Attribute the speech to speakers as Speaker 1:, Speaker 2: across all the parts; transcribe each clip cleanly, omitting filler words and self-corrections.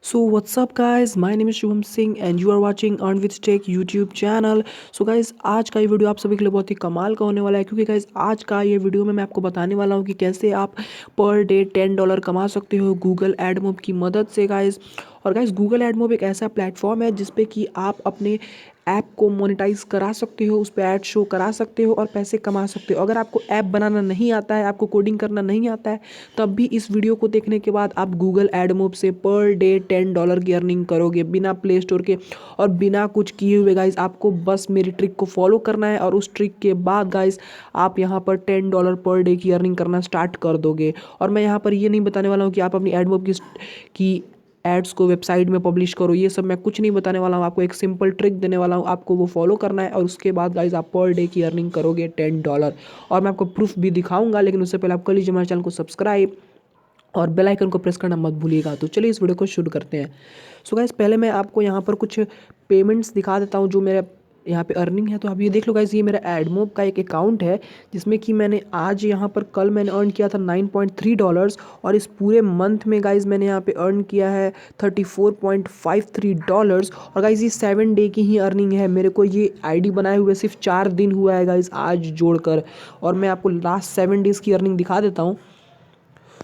Speaker 1: So what's up guys, my name is Shubham Singh and you are watching earn with tech YouTube channel. So guys आज का ये video आप सभी के लिए बहुत ही कमाल का होने वाला है, क्योंकि गाइज आज का ये वीडियो में मैं आपको बताने वाला हूँ कि कैसे आप पर डे $10 कमा सकते हो गूगल एडमोब की मदद से गाइज। और गाइज गूगल एडमोब एक ऐसा प्लेटफॉर्म है जिसपे कि आप अपने ऐप को मोनेटाइज करा सकते हो, उस पर ऐड शो करा सकते हो और पैसे कमा सकते हो। अगर आपको ऐप बनाना नहीं आता है, आपको कोडिंग करना नहीं आता है, तब भी इस वीडियो को देखने के बाद आप गूगल एडमोब से पर डे $10 की अर्निंग करोगे बिना प्ले स्टोर के और बिना कुछ किए हुए। गाइज आपको बस मेरी ट्रिक को फॉलो करना है और उस ट्रिक के बाद गाइज आप यहाँ पर $10 पर डे की अर्निंग करना स्टार्ट कर दोगे। और मैं यहाँ पर ये नहीं बताने वाला हूँ कि आप अपनी एडमोब की एड्स को वेबसाइट में पब्लिश करो, ये सब मैं कुछ नहीं बताने वाला हूँ। आपको एक सिंपल ट्रिक देने वाला हूँ, आपको वो फॉलो करना है और उसके बाद गाइज आप पर डे की अर्निंग करोगे $10। और मैं आपको प्रूफ भी दिखाऊंगा, लेकिन उससे पहले आप कर लीजिए हमारे चैनल को सब्सक्राइब और बेल आइकन को प्रेस करना मत भूलिएगा। तो चलिए इस वीडियो को शुरू करते हैं। सो गाइस पहले मैं आपको यहाँ पर कुछ पेमेंट्स दिखा देता हूँ जो मेरे यहाँ पे अर्निंग है। तो आप ये देख लो गाइस, ये मेरा एडमोब का एक अकाउंट है जिसमें कि मैंने आज यहाँ पर कल मैंने अर्न किया था $9.3 और इस पूरे मंथ में गाइस मैंने यहाँ पे अर्न किया है $34.53। और गाइस ये 7 डे की ही अर्निंग है। मेरे को ये आईडी बनाए हुए सिर्फ 4 दिन हुआ है गाइस आज जोड़कर, और मैं आपको लास्ट 7 डेज़ की अर्निंग दिखा देता हूँ।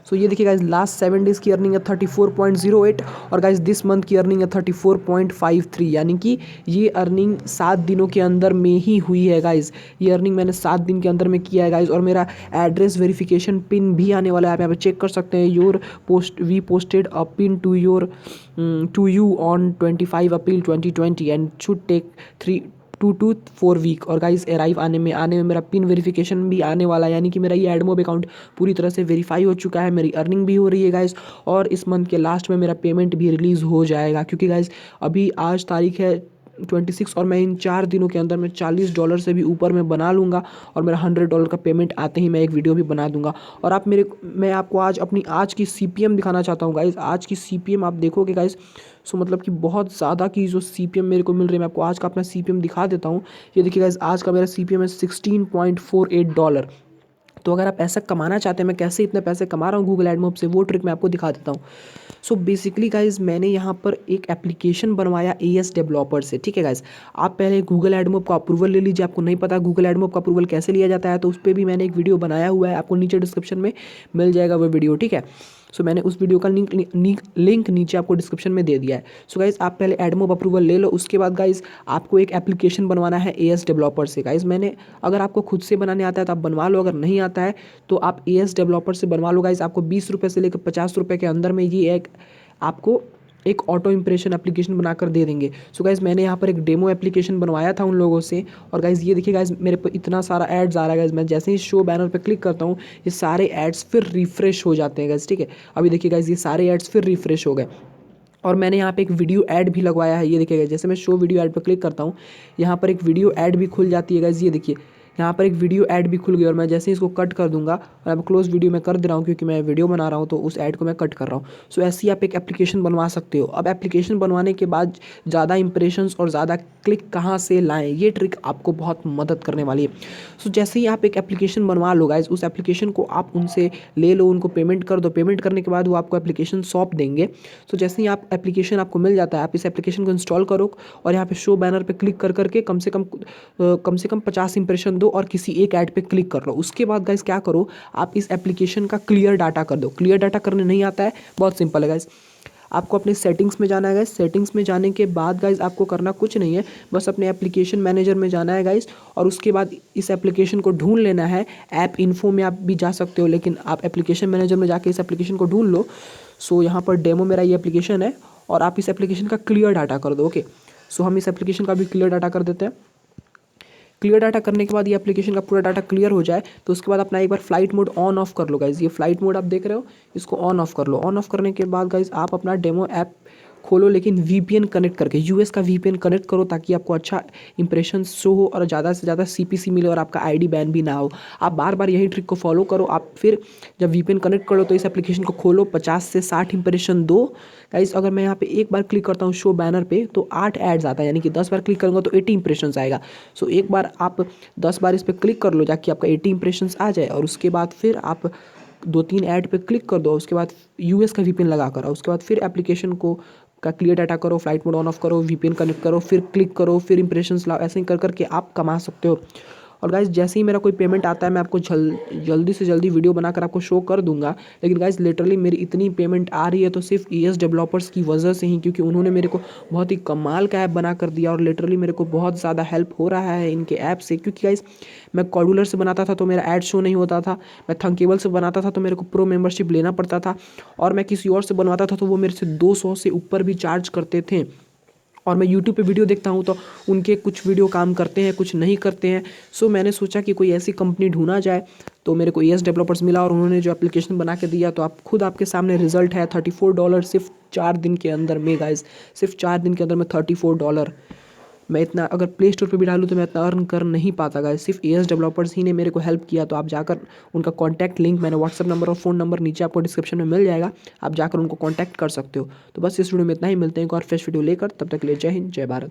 Speaker 1: सो ये देखिए गाइज, लास्ट 7 डेज़ की अर्निंग है 34.08 और गाइज दिस मंथ की अर्निंग है 34.53, यानी कि ये अर्निंग 7 दिनों के अंदर में ही हुई है गाइज। ये अर्निंग मैंने 7 दिन के अंदर में किया है गाइज। और मेरा एड्रेस वेरिफिकेशन पिन भी आने वाला है, आप यहाँ पे चेक कर सकते हैं। Your post we posted a pin to you on 25 April 2020 and should take 2 to 4 week. और गाइज अराइव आने में मेरा पिन वेरिफिकेशन भी आने वाला है, यानी कि मेरा ये एडमोब अकाउंट पूरी तरह से वेरीफाई हो चुका है। मेरी अर्निंग भी हो रही है गाइज, और इस मंथ के लास्ट में मेरा पेमेंट भी रिलीज़ हो जाएगा, क्योंकि गाइज अभी आज तारीख है 26 और मैं इन 4 दिनों के अंदर में $40 से भी ऊपर मैं बना लूँगा। और मेरा $100 का पेमेंट आते ही मैं एक वीडियो भी बना दूंगा। और मैं आपको आज अपनी आज की CPM दिखाना चाहता हूँ गाइज। आज की CPM आप देखोगे गाइज, सो मतलब कि बहुत ज़्यादा की जो CPM मेरे को मिल रही है। मैं आपको आज का अपना CPM दिखा देता हूँ। ये देखिए गाइज, आज का मेरा CPM है $16.48। तो अगर आप ऐसा कमाना चाहते हैं, मैं कैसे इतने पैसे कमा रहा हूँ गूगल एडमोब से, वो ट्रिक मैं आपको दिखा देता हूँ। सो बेसिकली गाइज मैंने यहाँ पर एक एप्लीकेशन बनवाया AS डेवलपर से, ठीक है गाइज। आप पहले गूगल एडमोब का अप्रूवल ले लीजिए। आपको नहीं पता गूगल एडमोब का अप्रूवल कैसे लिया जाता है, तो उस पर भी मैंने एक वीडियो बनाया हुआ है, आपको नीचे डिस्क्रिप्शन में मिल जाएगा वो वीडियो, ठीक है। सो मैंने उस वीडियो का लिंक नीचे आपको डिस्क्रिप्शन में दे दिया है। सो गाइज आप पहले एडमोब अप्रूवल ले लो, उसके बाद गाइज आपको एक एप्लीकेशन बनवाना है AS डेवलपर से। गाइज मैंने, अगर आपको खुद से बनाने आता है तो आप बनवा लो, अगर नहीं आता है तो आप AS डेवलपर से बनवा लो। गाइज आपको ₹20 से लेकर ₹50 के अंदर में ये एक आपको एक ऑटो इंप्रेशन एप्लीकेशन बनाकर दे देंगे। सो गाइज मैंने यहाँ पर एक डेमो एप्लीकेशन बनवाया था उन लोगों से। और गाइज ये देखिए गाइज, मेरे पर इतना सारा एड्स आ रहा है गाइज। मैं जैसे ही शो बैनर पे क्लिक करता हूँ, ये सारे एड्स फिर रिफ्रेश हो जाते हैं गाइज, ठीक है। अभी देखिए गाइज, ये सारे एड्स फिर रिफ्रेश हो गए। और मैंने यहाँ पे एक वीडियो ऐड भी लगवाया है, ये देखिएगा। जैसे मैं शो वीडियो ऐड पर क्लिक करता हूँ, यहाँ पर एक वीडियो ऐड भी खुल जाती है गाइज। ये देखिए, यहाँ पर एक वीडियो ऐड भी खुल गई और मैं जैसे ही इसको कट कर दूंगा, और अब क्लोज वीडियो में कर दे रहा हूँ क्योंकि मैं वीडियो बना रहा हूँ, तो उस ऐड को मैं कट कर रहा हूँ। सो ऐसे ही आप एक एप्लीकेशन बनवा सकते हो। अब एप्लीकेशन बनवाने के बाद ज़्यादा इंप्रेशंस और ज़्यादा क्लिक कहाँ से लाएँ, ये ट्रिक आपको बहुत मदद करने वाली है। सो जैसे ही आप एक एप्लीकेशन बनवा लो गाइज, उस एप्लीकेशन को आप उनसे ले लो, उनको पेमेंट कर दो। पेमेंट करने के बाद वो आपको एप्लीकेशन सौंप देंगे। सो जैसे ही आप एप्लीकेशन आपको मिल जाता है, आप इस एप्लीकेशन को इंस्टॉल करो और यहाँ पे शो बैनर पे क्लिक कर करके कम से कम 50 इंप्रेशन दो और किसी एक ऐड पे क्लिक कर लो। उसके बाद गाइज क्या करो, आप इस एप्लीकेशन का क्लियर डाटा कर दो। क्लियर डाटा करने नहीं आता है, बहुत सिंपल है गाइज। आपको अपने सेटिंग्स में जाना है गाइज। सेटिंग्स में जाने के बाद गाइज आपको करना कुछ नहीं है, बस अपने एप्लीकेशन मैनेजर में जाना है गाइज। और उसके बाद इस एप्लीकेशन को ढूंढ लेना है। ऐप इन्फो में आप भी जा सकते हो, लेकिन आप एप्लीकेशन मैनेजर में जाके इस एप्लीकेशन को ढूंढ लो। सो यहाँ पर डेमो मेरा ये एप्लीकेशन है और आप इस एप्लीकेशन का क्लियर डाटा कर दो। ओके, सो हम इस एप्लीकेशन का भी क्लियर डाटा कर देते हैं। क्लियर डाटा करने के बाद ये एप्लीकेशन का पूरा डाटा क्लियर हो जाए, तो उसके बाद अपना एक बार फ्लाइट मोड ऑन ऑफ कर लो गाइज। ये फ्लाइट मोड आप देख रहे हो, इसको ऑन ऑफ कर लो। ऑन ऑफ करने के बाद गाइज आप अपना डेमो ऐप खोलो, लेकिन VPN कनेक्ट करके, US का VPN कनेक्ट करो ताकि आपको अच्छा इंप्रेशन शो हो और ज़्यादा से ज़्यादा CPC मिले और आपका ID बैन भी ना हो। आप बार बार यही ट्रिक को फॉलो करो। आप फिर जब VPN कनेक्ट करो तो इस एप्लीकेशन को खोलो, 50 से 60 इंप्रेशन दो गाइज। अगर मैं यहाँ पे एक बार क्लिक करता हूँ शो बैनर पे तो 8 एड्स आता है, यानी कि 10 बार क्लिक करूँगा तो 80 इंप्रेशन आएगा। सो एक बार आप 10 बार इस पर क्लिक कर लो ताकि आपका 80 इंप्रेशन आ जाए, और उसके बाद फिर आप 2-3 ऐड पे क्लिक कर दो। उसके बाद US का VPN लगा कर, उसके बाद फिर एप्लीकेशन को का क्लियर डाटा करो, फ्लाइट मोड ऑन ऑफ करो, वीपीएन कनेक्ट करो, फिर क्लिक करो, फिर इंप्रेशंस लाओ, ऐसे ही कर करके आप कमा सकते हो। और गाइज जैसे ही मेरा कोई पेमेंट आता है मैं आपको जल्दी से जल्दी वीडियो बनाकर आपको शो कर दूंगा। लेकिन गाइज लिटरली मेरी इतनी पेमेंट आ रही है तो सिर्फ ईएस डेवलपर्स की वजह से ही, क्योंकि उन्होंने मेरे को बहुत ही कमाल का ऐप बना कर दिया और लिटरली मेरे को बहुत ज़्यादा हेल्प हो रहा है इनके ऐप से। क्योंकि गाइज मैं कॉर्डुलर से बनाता था तो मेरा ऐड शो नहीं होता था, मैं थंकेबल से बनाता था तो मेरे को प्रो मेंबरशिप लेना पड़ता था, और मैं किसी और से बनवाता था तो वो मेरे से 200 से ऊपर भी चार्ज करते थे। और मैं यूट्यूब पे वीडियो देखता हूँ तो उनके कुछ वीडियो काम करते हैं, कुछ नहीं करते हैं। सो मैंने सोचा कि कोई ऐसी कंपनी ढूंढा जाए, तो मेरे को ईएस डेवलपर्स मिला और उन्होंने जो एप्लीकेशन बना के दिया तो आप खुद आपके सामने रिजल्ट है। $34 सिर्फ 4 दिन के अंदर में गाइज, सिर्फ 4 दिन के अंदर में $34। मैं इतना अगर प्ले स्टोर पे भी डालूँ तो मैं इतना अर्न कर नहीं पाता गाइस, सिर्फ एएस डेवलपर्स ही ने मेरे को हेल्प किया। तो आप जाकर उनका कॉन्टैक्ट लिंक, मैंने व्हाट्सअप नंबर और फ़ोन नंबर नीचे आपको डिस्क्रिप्शन में मिल जाएगा, आप जाकर उनको कॉन्टैक्ट कर सकते हो। तो बस इस वीडियो में इतना ही, मिलते हैं एक और फ्रेश वीडियो लेकर, तब तक के लिए जय हिंद जय भारत।